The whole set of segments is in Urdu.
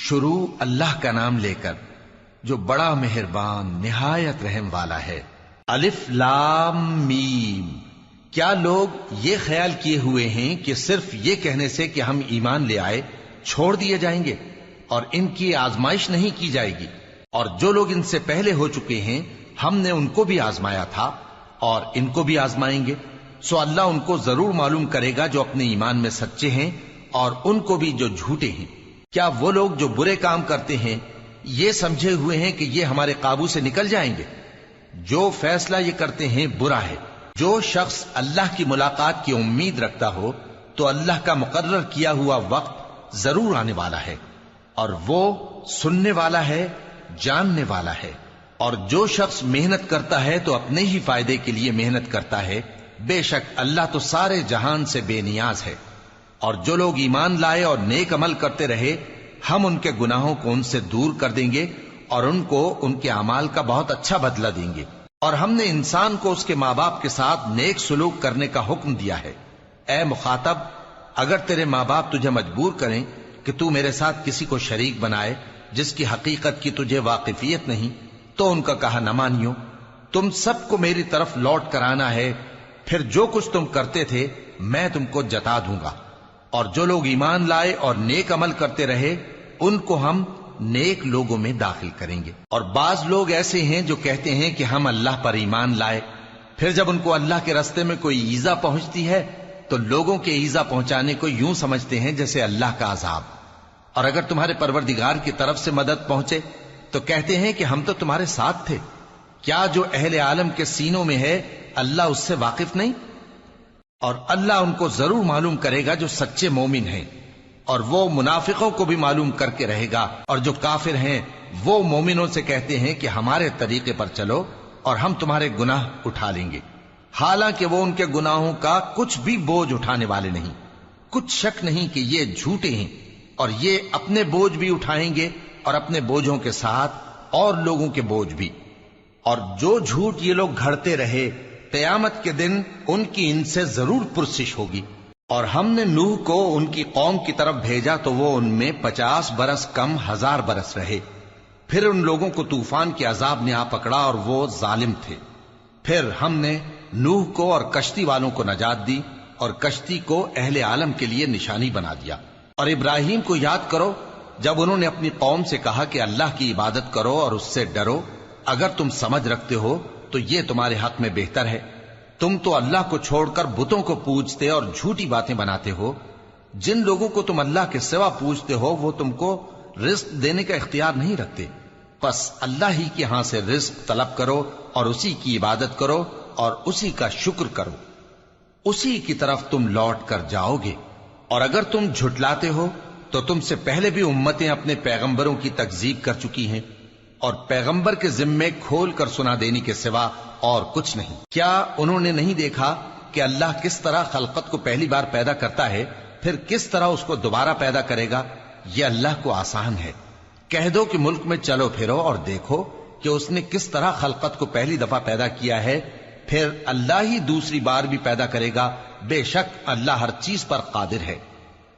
شروع اللہ کا نام لے کر جو بڑا مہربان نہایت رحم والا ہے۔ الف لام میم۔ کیا لوگ یہ خیال کیے ہوئے ہیں کہ صرف یہ کہنے سے کہ ہم ایمان لے آئے چھوڑ دیے جائیں گے اور ان کی آزمائش نہیں کی جائے گی؟ اور جو لوگ ان سے پہلے ہو چکے ہیں ہم نے ان کو بھی آزمایا تھا اور ان کو بھی آزمائیں گے، سو اللہ ان کو ضرور معلوم کرے گا جو اپنے ایمان میں سچے ہیں اور ان کو بھی جو جھوٹے ہیں۔ کیا وہ لوگ جو برے کام کرتے ہیں یہ سمجھے ہوئے ہیں کہ یہ ہمارے قابو سے نکل جائیں گے؟ جو فیصلہ یہ کرتے ہیں برا ہے۔ جو شخص اللہ کی ملاقات کی امید رکھتا ہو تو اللہ کا مقرر کیا ہوا وقت ضرور آنے والا ہے، اور وہ سننے والا ہے، جاننے والا ہے۔ اور جو شخص محنت کرتا ہے تو اپنے ہی فائدے کے لیے محنت کرتا ہے، بے شک اللہ تو سارے جہان سے بے نیاز ہے۔ اور جو لوگ ایمان لائے اور نیک عمل کرتے رہے ہم ان کے گناہوں کو ان سے دور کر دیں گے اور ان کو ان کے اعمال کا بہت اچھا بدلہ دیں گے۔ اور ہم نے انسان کو اس کے ماں باپ کے ساتھ نیک سلوک کرنے کا حکم دیا ہے۔ اے مخاطب، اگر تیرے ماں باپ تجھے مجبور کریں کہ تو میرے ساتھ کسی کو شریک بنائے جس کی حقیقت کی تجھے واقفیت نہیں تو ان کا کہا نہ مانیو۔ تم سب کو میری طرف لوٹ کر آنا ہے، پھر جو کچھ تم کرتے تھے میں تم کو جتا دوں گا۔ اور جو لوگ ایمان لائے اور نیک عمل کرتے رہے ان کو ہم نیک لوگوں میں داخل کریں گے۔ اور بعض لوگ ایسے ہیں جو کہتے ہیں کہ ہم اللہ پر ایمان لائے، پھر جب ان کو اللہ کے رستے میں کوئی ایذا پہنچتی ہے تو لوگوں کے ایذا پہنچانے کو یوں سمجھتے ہیں جیسے اللہ کا عذاب۔ اور اگر تمہارے پروردگار کی طرف سے مدد پہنچے تو کہتے ہیں کہ ہم تو تمہارے ساتھ تھے۔ کیا جو اہل عالم کے سینوں میں ہے اللہ اس سے واقف نہیں؟ اور اللہ ان کو ضرور معلوم کرے گا جو سچے مومن ہیں، اور وہ منافقوں کو بھی معلوم کر کے رہے گا۔ اور جو کافر ہیں وہ مومنوں سے کہتے ہیں کہ ہمارے طریقے پر چلو اور ہم تمہارے گناہ اٹھا لیں گے، حالانکہ وہ ان کے گناہوں کا کچھ بھی بوجھ اٹھانے والے نہیں۔ کچھ شک نہیں کہ یہ جھوٹے ہیں، اور یہ اپنے بوجھ بھی اٹھائیں گے اور اپنے بوجھوں کے ساتھ اور لوگوں کے بوجھ بھی۔ اور جو جھوٹ یہ لوگ گھڑتے رہے قیامت کے دن ان کی ان سے ضرور پرسش ہوگی۔ اور ہم نے نوح کو ان کی قوم کی طرف بھیجا تو وہ ان میں 50 برس کم 1000 برس رہے، پھر ان لوگوں کو طوفان کے عذاب نے آ پکڑا اور وہ ظالم تھے۔ پھر ہم نے نوح کو اور کشتی والوں کو نجات دی اور کشتی کو اہل عالم کے لیے نشانی بنا دیا۔ اور ابراہیم کو یاد کرو جب انہوں نے اپنی قوم سے کہا کہ اللہ کی عبادت کرو اور اس سے ڈرو، اگر تم سمجھ رکھتے ہو تو یہ تمہارے حق میں بہتر ہے۔ تم تو اللہ کو چھوڑ کر بتوں کو پوجتے اور جھوٹی باتیں بناتے ہو۔ جن لوگوں کو تم اللہ کے سوا پوجتے ہو وہ تم کو رزق دینے کا اختیار نہیں رکھتے، پس اللہ ہی کے ہاں سے رزق طلب کرو اور اسی کی عبادت کرو اور اسی کا شکر کرو، اسی کی طرف تم لوٹ کر جاؤ گے۔ اور اگر تم جھٹلاتے ہو تو تم سے پہلے بھی امتیں اپنے پیغمبروں کی تکذیب کر چکی ہیں، اور پیغمبر کے ذمے کھول کر سنا دینے کے سوا اور کچھ نہیں۔ کیا انہوں نے نہیں دیکھا کہ اللہ کس طرح خلقت کو پہلی بار پیدا کرتا ہے پھر کس طرح اس کو دوبارہ پیدا کرے گا؟ یہ اللہ کو آسان ہے۔ کہہ دو کہ ملک میں چلو پھرو اور دیکھو کہ اس نے کس طرح خلقت کو پہلی دفعہ پیدا کیا ہے، پھر اللہ ہی دوسری بار بھی پیدا کرے گا۔ بے شک اللہ ہر چیز پر قادر ہے۔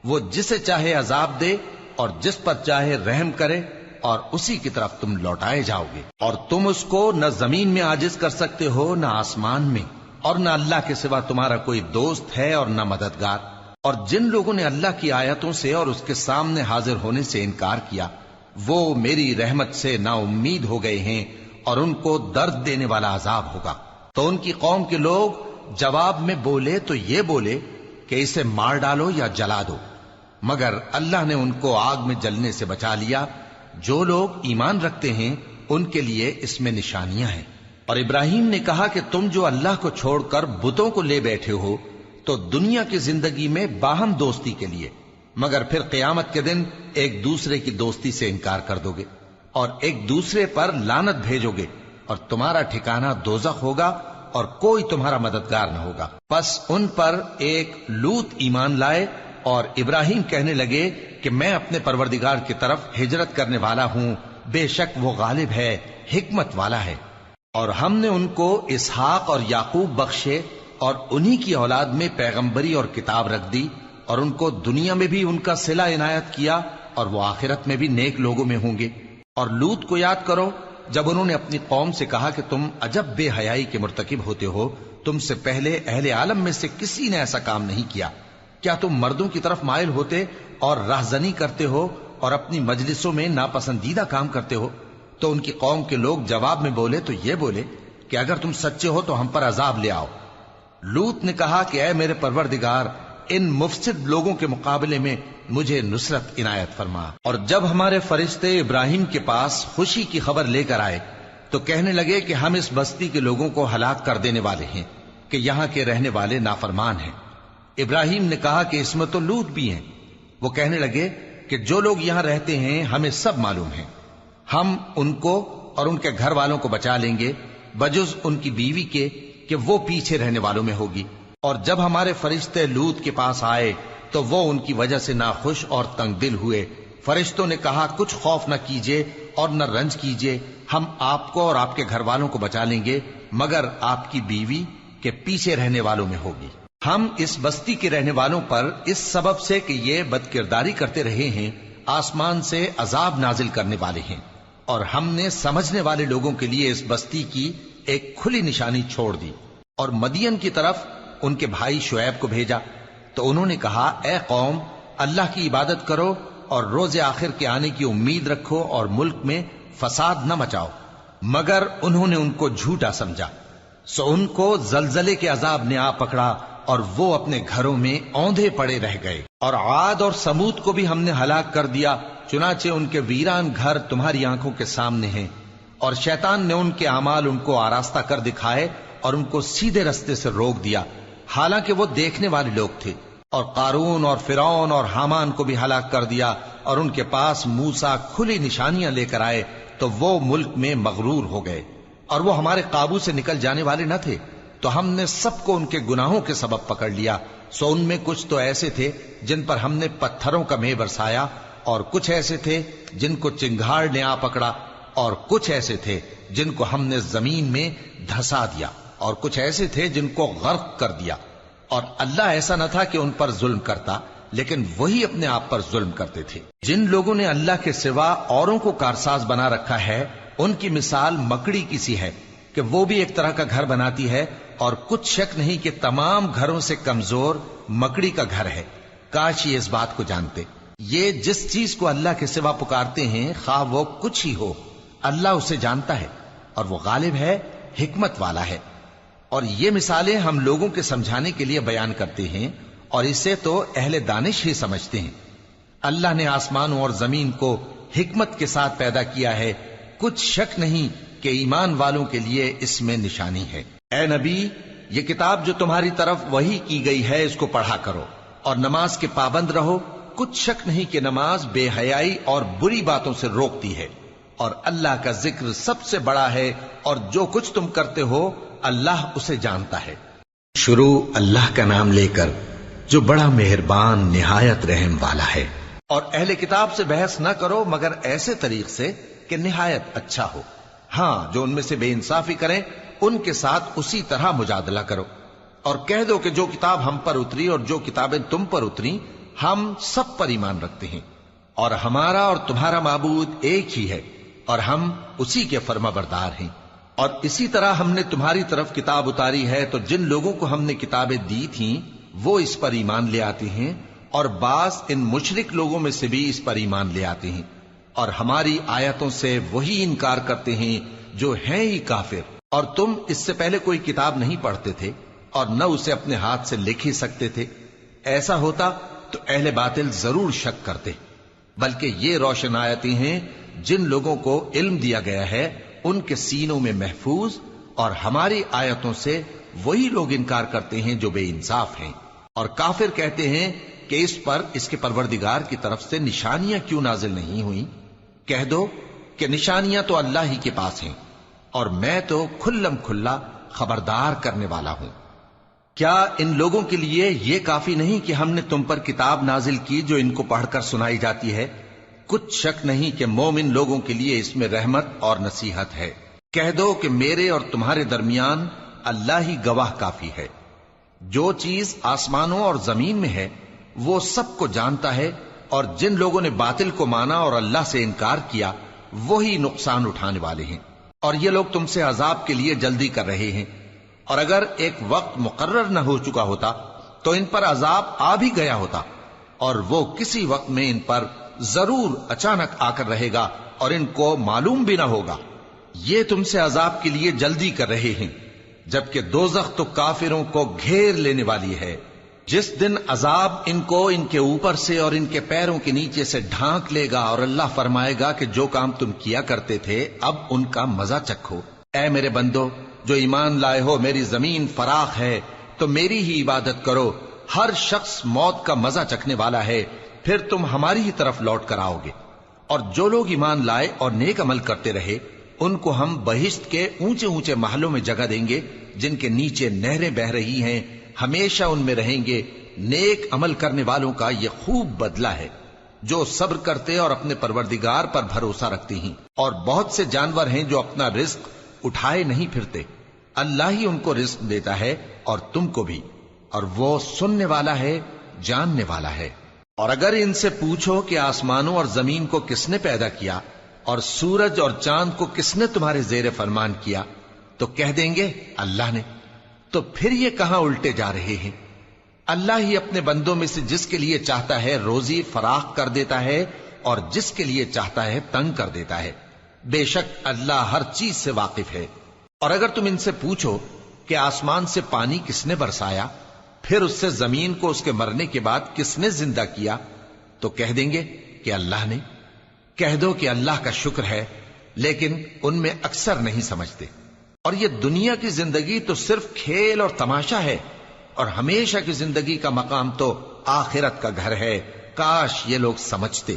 وہ جسے چاہے عذاب دے اور جس پر چاہے رحم کرے، اور اسی کی طرف تم لوٹائے جاؤ گے۔ اور تم اس کو نہ زمین میں عاجز کر سکتے ہو نہ آسمان میں، اور نہ اللہ کے سوا تمہارا کوئی دوست ہے اور نہ مددگار۔ اور جن لوگوں نے اللہ کی آیتوں سے اور اس کے سامنے حاضر ہونے سے انکار کیا وہ میری رحمت سے نا امید ہو گئے ہیں اور ان کو درد دینے والا عذاب ہوگا۔ تو ان کی قوم کے لوگ جواب میں بولے تو یہ بولے کہ اسے مار ڈالو یا جلا دو، مگر اللہ نے ان کو آگ میں جلنے سے بچا لیا۔ جو لوگ ایمان رکھتے ہیں ان کے لیے اس میں نشانیاں ہیں۔ اور ابراہیم نے کہا کہ تم جو اللہ کو چھوڑ کر بتوں کو لے بیٹھے ہو تو دنیا کی زندگی میں باہم دوستی کے لیے، مگر پھر قیامت کے دن ایک دوسرے کی دوستی سے انکار کر دو گے اور ایک دوسرے پر لعنت بھیجو گے، اور تمہارا ٹھکانہ دوزخ ہوگا اور کوئی تمہارا مددگار نہ ہوگا۔ پس ان پر ایک لوط ایمان لائے اور ابراہیم کہنے لگے کہ میں اپنے پروردگار کی طرف ہجرت کرنے والا ہوں، بے شک وہ غالب ہے، حکمت والا ہے۔ اور ہم نے ان کو اسحاق اور یعقوب بخشے اور انہی کی اولاد میں پیغمبری اور کتاب رکھ دی، اور ان کو دنیا میں بھی ان کا صلہ عنایت کیا اور وہ آخرت میں بھی نیک لوگوں میں ہوں گے۔ اور لوط کو یاد کرو جب انہوں نے اپنی قوم سے کہا کہ تم عجب بے حیائی کے مرتکب ہوتے ہو، تم سے پہلے اہل عالم میں سے کسی نے ایسا کام نہیں کیا۔ کیا تم مردوں کی طرف مائل ہوتے اور راہزنی کرتے ہو اور اپنی مجلسوں میں ناپسندیدہ کام کرتے ہو؟ تو ان کی قوم کے لوگ جواب میں بولے تو یہ بولے کہ اگر تم سچے ہو تو ہم پر عذاب لے آؤ۔ لوط نے کہا کہ اے میرے پروردگار، ان مفسد لوگوں کے مقابلے میں مجھے نصرت عنایت فرما۔ اور جب ہمارے فرشتے ابراہیم کے پاس خوشی کی خبر لے کر آئے تو کہنے لگے کہ ہم اس بستی کے لوگوں کو ہلاک کر دینے والے ہیں کہ یہاں کے رہنے والے نافرمان ہیں۔ ابراہیم نے کہا کہ اس میں تو لوط بھی ہیں۔ وہ کہنے لگے کہ جو لوگ یہاں رہتے ہیں ہمیں سب معلوم ہیں، ہم ان کو اور ان کے گھر والوں کو بچا لیں گے بجز ان کی بیوی کے کہ وہ پیچھے رہنے والوں میں ہوگی۔ اور جب ہمارے فرشتے لوط کے پاس آئے تو وہ ان کی وجہ سے ناخوش اور تنگ دل ہوئے۔ فرشتوں نے کہا کچھ خوف نہ کیجیے اور نہ رنج کیجیے، ہم آپ کو اور آپ کے گھر والوں کو بچا لیں گے مگر آپ کی بیوی کے پیچھے رہنے والوں میں ہوگی۔ ہم اس بستی کے رہنے والوں پر اس سبب سے کہ یہ بدکرداری کرتے رہے ہیں آسمان سے عذاب نازل کرنے والے ہیں، اور ہم نے سمجھنے والے لوگوں کے لیے اس بستی کی ایک کھلی نشانی چھوڑ دی۔ اور مدین کی طرف ان کے بھائی شعیب کو بھیجا تو انہوں نے کہا اے قوم، اللہ کی عبادت کرو اور روز آخر کے آنے کی امید رکھو اور ملک میں فساد نہ مچاؤ، مگر انہوں نے ان کو جھوٹا سمجھا، سو ان کو زلزلے کے عذاب نے آ پکڑا اور وہ اپنے گھروں میں اوندھے پڑے رہ گئے۔ اور عاد اور سمود کو بھی ہم نے ہلاک کر دیا، چنانچہ ان کے ویران گھر تمہاری آنکھوں کے سامنے ہیں، اور شیطان نے ان کے اعمال ان کو آراستہ کر دکھائے اور ان کو سیدھے رستے سے روک دیا، حالانکہ وہ دیکھنے والے لوگ تھے۔ اور قارون اور فرعون اور حامان کو بھی ہلاک کر دیا، اور ان کے پاس موسیٰ کھلی نشانیاں لے کر آئے تو وہ ملک میں مغرور ہو گئے، اور وہ ہمارے قابو سے نکل جانے والے نہ تھے، تو ہم نے سب کو ان کے گناہوں کے سبب پکڑ لیا۔ سو ان میں کچھ تو ایسے تھے جن پر ہم نے پتھروں کا مے برسایا، اور کچھ ایسے تھے جن کو چنگھاڑ نے آ پکڑا، اور کچھ ایسے تھے جن کو ہم نے زمین میں دھسا دیا، اور کچھ ایسے تھے جن کو غرق کر دیا۔ اور اللہ ایسا نہ تھا کہ ان پر ظلم کرتا، لیکن وہی اپنے آپ پر ظلم کرتے تھے۔ جن لوگوں نے اللہ کے سوا اوروں کو کارساز بنا رکھا ہے، ان کی مثال مکڑی کی سی ہے کہ وہ بھی ایک طرح کا گھر بناتی ہے، اور کچھ شک نہیں کہ تمام گھروں سے کمزور مکڑی کا گھر ہے۔ کاش یہ اس بات کو جانتے۔ یہ جس چیز کو اللہ کے سوا پکارتے ہیں خواہ وہ کچھ ہی ہو، اللہ اسے جانتا ہے اور وہ غالب ہے، حکمت والا ہے۔ اور یہ مثالیں ہم لوگوں کے سمجھانے کے لیے بیان کرتے ہیں، اور اسے تو اہل دانش ہی سمجھتے ہیں۔ اللہ نے آسمانوں اور زمین کو حکمت کے ساتھ پیدا کیا ہے، کچھ شک نہیں کہ ایمان والوں کے لیے اس میں نشانی ہے۔ اے نبی، یہ کتاب جو تمہاری طرف وحی کی گئی ہے اس کو پڑھا کرو اور نماز کے پابند رہو، کچھ شک نہیں کہ نماز بے حیائی اور بری باتوں سے روکتی ہے، اور اللہ کا ذکر سب سے بڑا ہے، اور جو کچھ تم کرتے ہو اللہ اسے جانتا ہے۔ شروع اللہ کا نام لے کر جو بڑا مہربان نہایت رحم والا ہے۔ اور اہل کتاب سے بحث نہ کرو مگر ایسے طریق سے کہ نہایت اچھا ہو، ہاں جو ان میں سے بے انصافی کریں ان کے ساتھ اسی طرح مجادلہ کرو، اور کہہ دو کہ جو کتاب ہم پر اتری اور جو کتابیں تم پر اتری ہم سب پر ایمان رکھتے ہیں، اور ہمارا اور تمہارا معبود ایک ہی ہے، اور ہم اسی کے فرما بردار ہیں۔ اور اسی طرح ہم نے تمہاری طرف کتاب اتاری ہے تو جن لوگوں کو ہم نے کتابیں دی تھیں وہ اس پر ایمان لے آتے ہیں، اور بعض ان مشرک لوگوں میں سے بھی اس پر ایمان لے آتے ہیں، اور ہماری آیتوں سے وہی انکار کرتے ہیں جو ہیں ہی کافر۔ اور تم اس سے پہلے کوئی کتاب نہیں پڑھتے تھے اور نہ اسے اپنے ہاتھ سے لکھ ہی سکتے تھے، ایسا ہوتا تو اہل باطل ضرور شک کرتے، بلکہ یہ روشن آیتیں ہیں جن لوگوں کو علم دیا گیا ہے ان کے سینوں میں محفوظ، اور ہماری آیتوں سے وہی لوگ انکار کرتے ہیں جو بے انصاف ہیں۔ اور کافر کہتے ہیں کہ اس پر اس کے پروردگار کی طرف سے نشانیاں کیوں نازل نہیں ہوئیں؟ کہہ دو کہ نشانیاں تو اللہ ہی کے پاس ہیں، اور میں تو کھلم کھلا خبردار کرنے والا ہوں۔ کیا ان لوگوں کے لیے یہ کافی نہیں کہ ہم نے تم پر کتاب نازل کی جو ان کو پڑھ کر سنائی جاتی ہے؟ کچھ شک نہیں کہ مومن لوگوں کے لیے اس میں رحمت اور نصیحت ہے۔ کہہ دو کہ میرے اور تمہارے درمیان اللہ ہی گواہ کافی ہے، جو چیز آسمانوں اور زمین میں ہے وہ سب کو جانتا ہے، اور جن لوگوں نے باطل کو مانا اور اللہ سے انکار کیا وہی نقصان اٹھانے والے ہیں، اور یہ لوگ تم سے عذاب کے لیے جلدی کر رہے ہیں، اور اگر ایک وقت مقرر نہ ہو چکا ہوتا تو ان پر عذاب آ بھی گیا ہوتا، اور وہ کسی وقت میں ان پر ضرور اچانک آ کر رہے گا اور ان کو معلوم بھی نہ ہوگا۔ یہ تم سے عذاب کے لیے جلدی کر رہے ہیں، جبکہ دوزخ تو کافروں کو گھیر لینے والی ہے۔ جس دن عذاب ان کو ان کے اوپر سے اور ان کے پیروں کے نیچے سے ڈھانک لے گا، اور اللہ فرمائے گا کہ جو کام تم کیا کرتے تھے اب ان کا مزہ چکھو۔ اے میرے بندو جو ایمان لائے ہو، میری زمین فراخ ہے تو میری ہی عبادت کرو۔ ہر شخص موت کا مزہ چکھنے والا ہے، پھر تم ہماری ہی طرف لوٹ کر آؤ گے۔ اور جو لوگ ایمان لائے اور نیک عمل کرتے رہے ان کو ہم بہشت کے اونچے اونچے محلوں میں جگہ دیں گے جن کے نیچے نہریں بہ رہی ہیں، ہمیشہ ان میں رہیں گے۔ نیک عمل کرنے والوں کا یہ خوب بدلہ ہے جو صبر کرتے اور اپنے پروردگار پر بھروسہ رکھتے ہیں۔ اور بہت سے جانور ہیں جو اپنا رزق اٹھائے نہیں پھرتے، اللہ ہی ان کو رزق دیتا ہے اور تم کو بھی، اور وہ سننے والا ہے، جاننے والا ہے۔ اور اگر ان سے پوچھو کہ آسمانوں اور زمین کو کس نے پیدا کیا اور سورج اور چاند کو کس نے تمہارے زیر فرمان کیا تو کہہ دیں گے اللہ نے۔ تو پھر یہ کہاں الٹے جا رہے ہیں؟ اللہ ہی اپنے بندوں میں سے جس کے لیے چاہتا ہے روزی فراخ کر دیتا ہے اور جس کے لیے چاہتا ہے تنگ کر دیتا ہے۔ بے شک اللہ ہر چیز سے واقف ہے۔ اور اگر تم ان سے پوچھو کہ آسمان سے پانی کس نے برسایا، پھر اس سے زمین کو اس کے مرنے کے بعد کس نے زندہ کیا تو کہہ دیں گے کہ اللہ نے۔ کہہ دو کہ اللہ کا شکر ہے، لیکن ان میں اکثر نہیں سمجھتے۔ اور یہ دنیا کی زندگی تو صرف کھیل اور تماشا ہے، اور ہمیشہ کی زندگی کا مقام تو آخرت کا گھر ہے۔ کاش یہ لوگ سمجھتے۔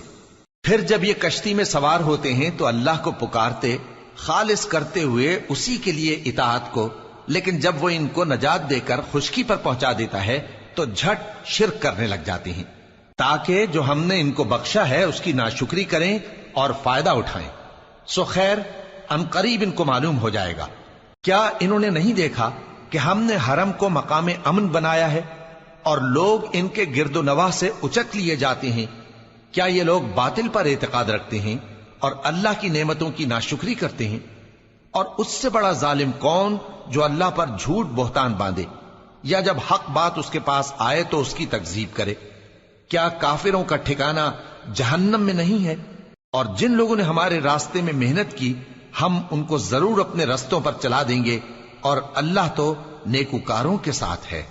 پھر جب یہ کشتی میں سوار ہوتے ہیں تو اللہ کو پکارتے خالص کرتے ہوئے اسی کے لیے اطاعت کو، لیکن جب وہ ان کو نجات دے کر خشکی پر پہنچا دیتا ہے تو جھٹ شرک کرنے لگ جاتے ہیں، تاکہ جو ہم نے ان کو بخشا ہے اس کی ناشکری کریں اور فائدہ اٹھائیں۔ سو خیر ان قریب ان کو معلوم ہو جائے گا۔ کیا انہوں نے نہیں دیکھا کہ ہم نے حرم کو مقام امن بنایا ہے اور لوگ ان کے گرد و نواح سے اچک لیے جاتے ہیں؟ کیا یہ لوگ باطل پر اعتقاد رکھتے ہیں اور اللہ کی نعمتوں کی ناشکری کرتے ہیں؟ اور اس سے بڑا ظالم کون جو اللہ پر جھوٹ بہتان باندھے، یا جب حق بات اس کے پاس آئے تو اس کی تکذیب کرے؟ کیا کافروں کا ٹھکانہ جہنم میں نہیں ہے؟ اور جن لوگوں نے ہمارے راستے میں محنت کی ہم ان کو ضرور اپنے رستوں پر چلا دیں گے، اور اللہ تو نیکوکاروں کے ساتھ ہے۔